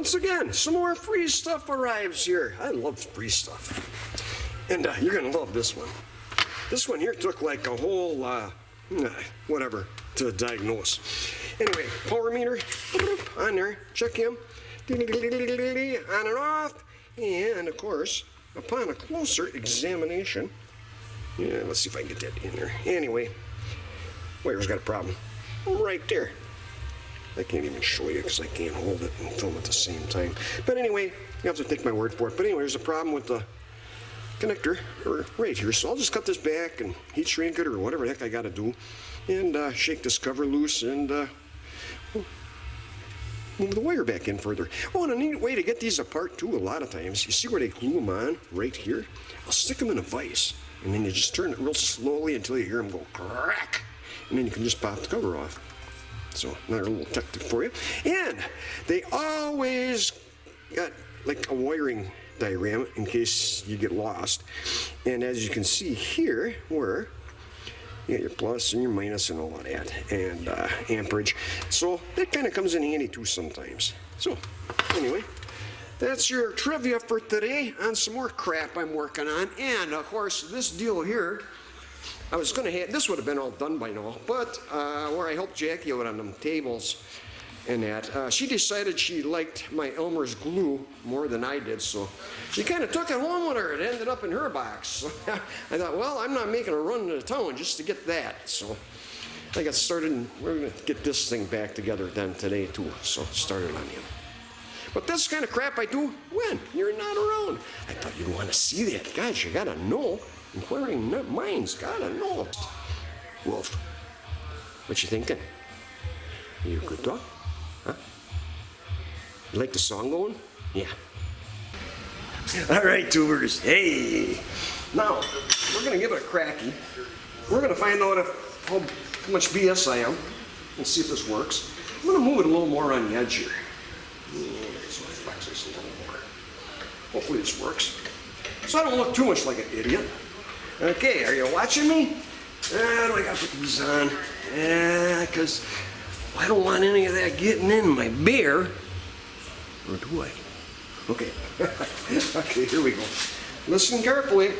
once again, some more free stuff arrives here. I love free stuff. And you're going to love this one. This one here took like a whole, whatever, to diagnose. Anyway, power meter, on there, check him, on and off. And of course, upon a closer examination, yeah, let's see if I can get that in there. Anyway, wire's got a problem right there. I can't even show you because I can't hold it and film at the same time. But anyway, you have to take my word for it. But anyway, there's a problem with the connector right here. So I'll just cut this back and heat shrink it or whatever the heck I got to do. And shake this cover loose and move the wire back in further. Oh, and a neat way to get these apart too, a lot of times, you see where they glue them on right here? I'll stick them in a vise. And then you just turn it real slowly until you hear them go crack. And then you can just pop the cover off. So another little tactic for you. And they always got like a wiring diagram in case you get lost. And as you can see here, where you got your plus and your minus and all of that, and amperage. So that kind of comes in handy too sometimes. So anyway, that's your trivia for today on some more crap I'm working on. And of course, this deal here, I was going to have, this would have been all done by now, but where I helped Jackie out on them tables and that, she decided she liked my Elmer's glue more than I did, so she kind of took it home with her. It ended up in her box. So I thought, well, I'm not making a run to the town just to get that. So I got started, and we're going to get this thing back together then today too. So started on him. But this kind of crap I do when you're not around. I thought you'd want to see that. Guys, you got to know. Inquiring minds gotta know. Wolf, what you thinking? You a good dog? Huh? You like the song going? Yeah. All right, tubers. Hey. Now, we're gonna give it a cracky. We're gonna find out how much BS I am and see if this works. I'm gonna move it a little more on the edge here. Yeah, so flex this a little more. Hopefully this works. So I don't look too much like an idiot. Okay, are you watching me? Do I gotta put these on? Yeah, because I don't want any of that getting in my beer. Or do I? Okay. Okay, here we go. Listen carefully.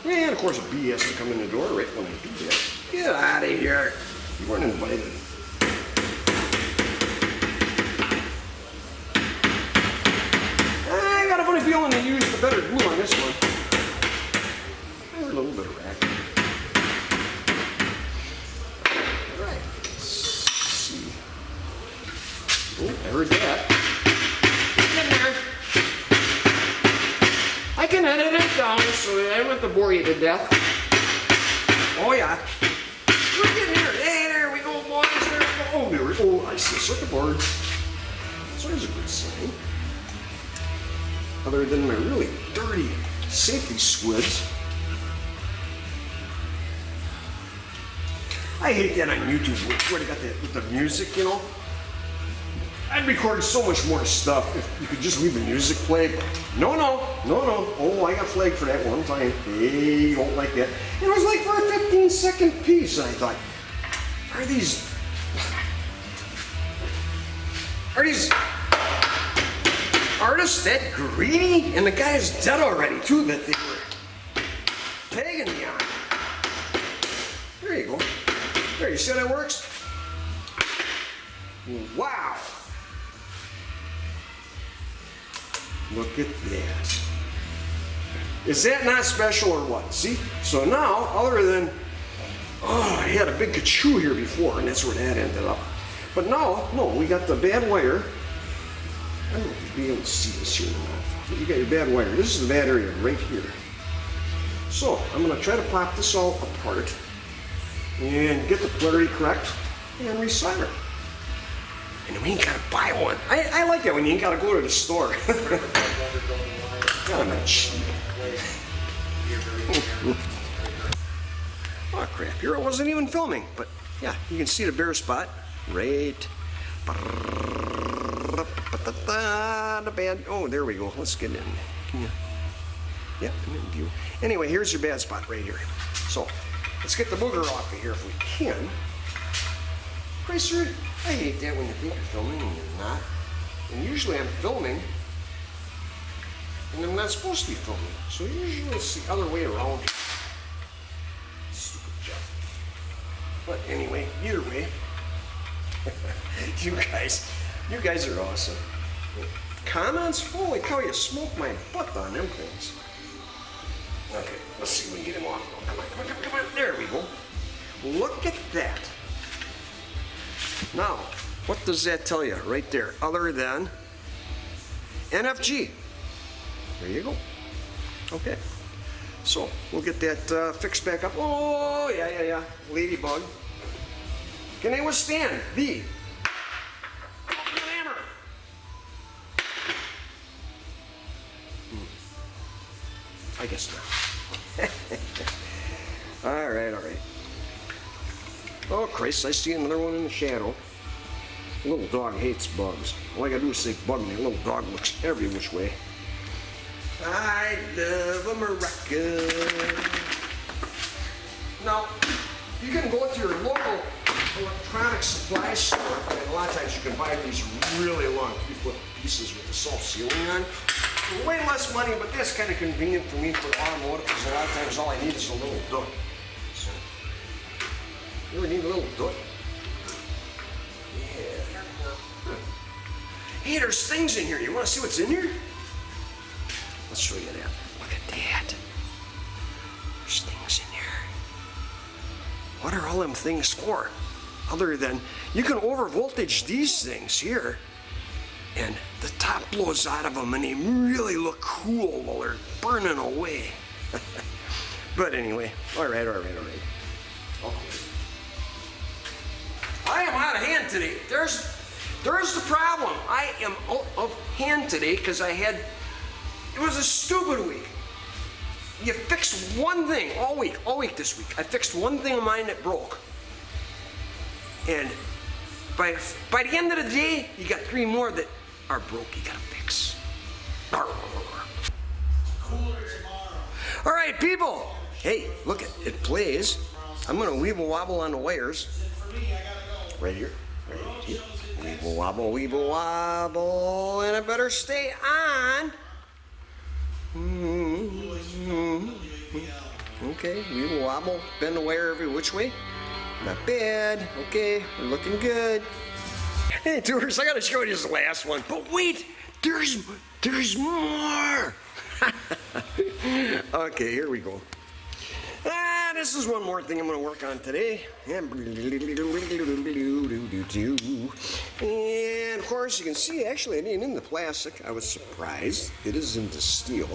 And of course, a bee has to come in the door right when I do that. Get out of here. You weren't invited. Feeling to use the better glue on this one. There's a little bit of rack. All right, let's see. Oh, I heard that. Get in there. I can edit it down so I don't have to bore you to death. Oh yeah. We're getting here. Hey, there we go, boys. There we go. Oh, there we go. I see a circuit board. So there's a good sign. Other than my really dirty safety squids. I hate that on YouTube where they got that with the music, you know. I'd record so much more stuff if you could just leave the music play, but no. Oh, I got flagged for that one time. Hey, you won't like that. It was like for a 15-second piece, and I thought, are these artists that greedy? And the guy's dead already too that they were tagging me on. There you go. There, you see how that works? Wow. Look at that. Is that not special or what? See? So now, other than, I had a big ka-choo here before, and that's where that ended up. But now, no, we got the bad wire. I don't know if you'll be able to see this here or not, but you got your bad wire. This is the bad area right here. So I'm going to try to pop this all apart and get the polarity correct and resolder. And we ain't got to buy one. I like that when you ain't got to go to the store. I'm not cheap. Oh crap, here it wasn't even filming, but yeah, you can see the bare spot right. The bad. Oh, there we go. Let's get in. Yeah, I'm in view. Anyway, here's your bad spot right here. So let's get the booger off of here if we can. Racer, I hate that when you think you're filming and you're not. And usually I'm filming and I'm not supposed to be filming. So usually it's the other way around. Stupid Jeff. But anyway, either way, you guys are awesome. Comments? Holy cow, you smoked my butt on them things. Okay, let's see if we can get him off. Oh, come on. There we go. Look at that. Now, what does that tell you right there? Other than NFG. There you go. Okay. So, we'll get that fixed back up. Oh, yeah. Ladybug. Can they withstand the hammer? I guess not. All right. Oh, Christ, I see another one in the shadow. Little dog hates bugs. All I gotta do is say bug me. Little dog looks every which way. I love America. Now, you can go to your local electronics supply store, and a lot of times you can buy these really long 3-foot pieces with the self-sealing on. Way less money, but that's kind of convenient for me for automotive, because a lot of times all I need is a little dud. So, you really need a little dud? Yeah. Hey, there's things in here. You want to see what's in here? Let's show you that. Look at that. There's things in there. What are all them things for? Other than you can overvoltage these things here, and the top blows out of them and they really look cool while they're burning away. But anyway, all right. Okay. I am out of hand today. There's the problem. I am out of hand today because it was a stupid week. You fixed one thing all week this week. I fixed one thing of mine that broke. And by the end of the day, you got 3 more that are broke you gotta fix. All right, people. Hey, look, it plays. I'm gonna weeble wobble on the wires. Right here. Weeble wobble, and I better stay on. Okay, weeble wobble, bend the wire every which way. Not bad. Okay, we're looking good. Hey, tourists, I gotta show you this last one. But wait, there's more. Okay, here we go. This is one more thing I'm gonna work on today. And of course, you can see, actually, it ain't in the plastic. I was surprised. It is in the steel.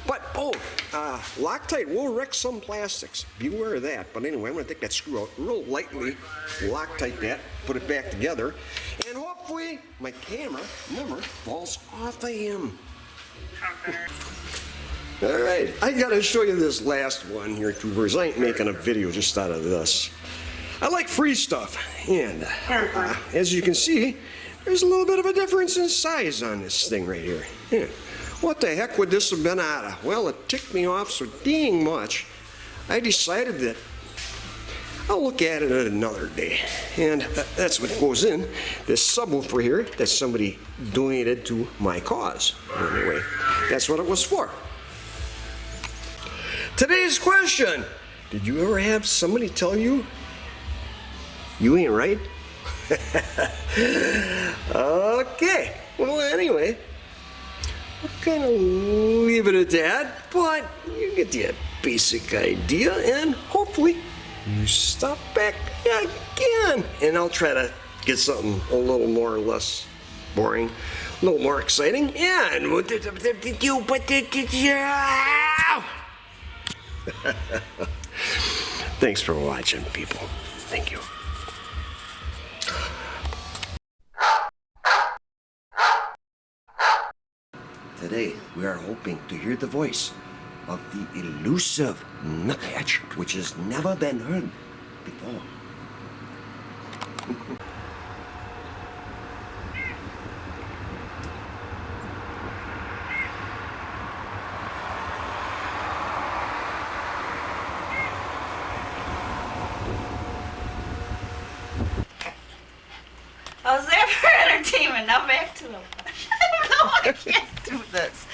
But, Loctite will wreck some plastics. Beware of that. But anyway, I'm going to take that screw out real lightly, Loctite that, put it back together, and hopefully my camera never falls off of him. All right, I got to show you this last one here, tubers. I ain't making a video just out of this. I like free stuff, and as you can see, there's a little bit of a difference in size on this thing right here. Yeah. What the heck would this have been out of? Well, it ticked me off so dang much, I decided that I'll look at it another day. And that's what goes in this subwoofer here that somebody donated to my cause. Anyway, that's what it was for. Today's question: did you ever have somebody tell you you ain't right? Okay, well anyway, we're gonna leave it at that, but you get the basic idea, and hopefully you stop back again, and I'll try to get something a little more or less boring, a little more exciting, and thanks for watching, people. Thank you. Today, we are hoping to hear the voice of the elusive Nuthatch, which has never been heard before. entertainment. Now back to the. No, I can't do this.